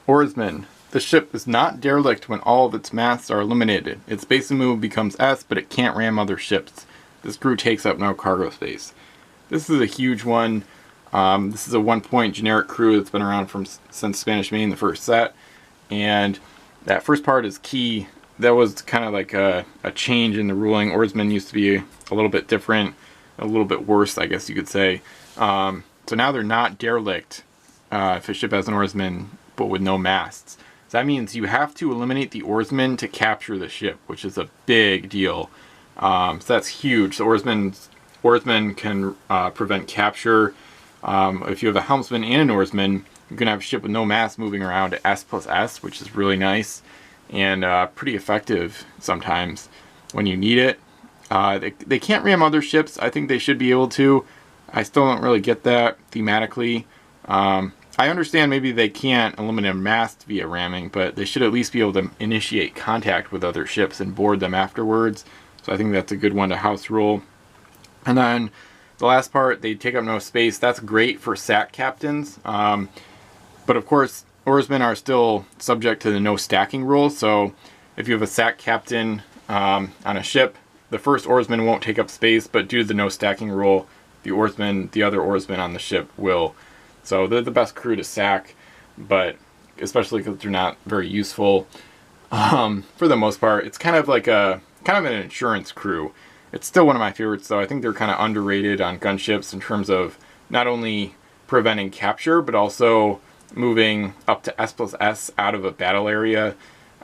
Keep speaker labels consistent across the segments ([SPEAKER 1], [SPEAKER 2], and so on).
[SPEAKER 1] Oarsman. The ship is not derelict when all of its masts are eliminated. Its base and move becomes S, but it can't ram other ships. This crew takes up no cargo space. This is a huge one. This is a 1-point generic crew that's been around since Spanish Main, the first set. And that first part is key. That was kind of like a change in the ruling. Oarsmen used to be a little bit different, a little bit worse, I guess you could say. So now they're not derelict if a ship has an oarsman, but with no masts. So that means you have to eliminate the oarsman to capture the ship, which is a big deal. So that's huge. So oarsmen can prevent capture. If you have a helmsman and an oarsman, you're going to have a ship with no mast moving around at S+S, which is really nice and pretty effective sometimes when you need it. They can't ram other ships. I think they should be able to. I still don't really get that thematically. I understand maybe they can't eliminate a mast via ramming, but they should at least be able to initiate contact with other ships and board them afterwards. So I think that's a good one to house rule. And then the last part, they take up no space. That's great for SAC captains. But of course, oarsmen are still subject to the no stacking rule. So if you have a SAC captain on a ship, the first oarsman won't take up space, but due to the no stacking rule, the other oarsmen on the ship will. So they're the best crew to sack, but especially because they're not very useful for the most part. It's kind of like an insurance crew. It's still one of my favorites, though. I think they're kind of underrated on gunships in terms of not only preventing capture, but also moving up to S+S out of a battle area.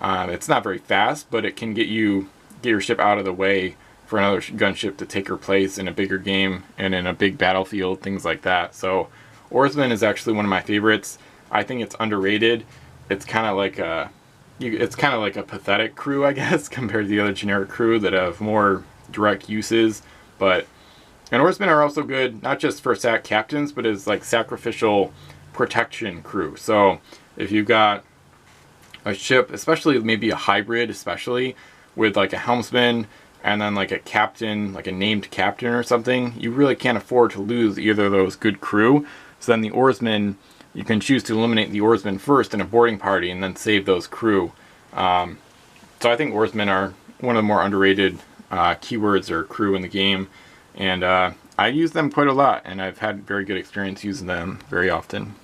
[SPEAKER 1] It's not very fast, but it can get your ship out of the way for another gunship to take her place in a bigger game and in a big battlefield, things like that. So Oarsman is actually one of my favorites. I think it's underrated. It's kind of like a pathetic crew, I guess, compared to the other generic crew that have more direct uses. And oarsmen are also good, not just for SAC captains, but as like sacrificial protection crew. So if you've got a ship, especially maybe a hybrid, especially with like a helmsman and then like a captain, like a named captain or something, you really can't afford to lose either of those good crew. So then the oarsmen, you can choose to eliminate the oarsmen first in a boarding party and then save those crew. So I think oarsmen are one of the more underrated keywords or crew in the game. And I use them quite a lot, and I've had very good experience using them very often.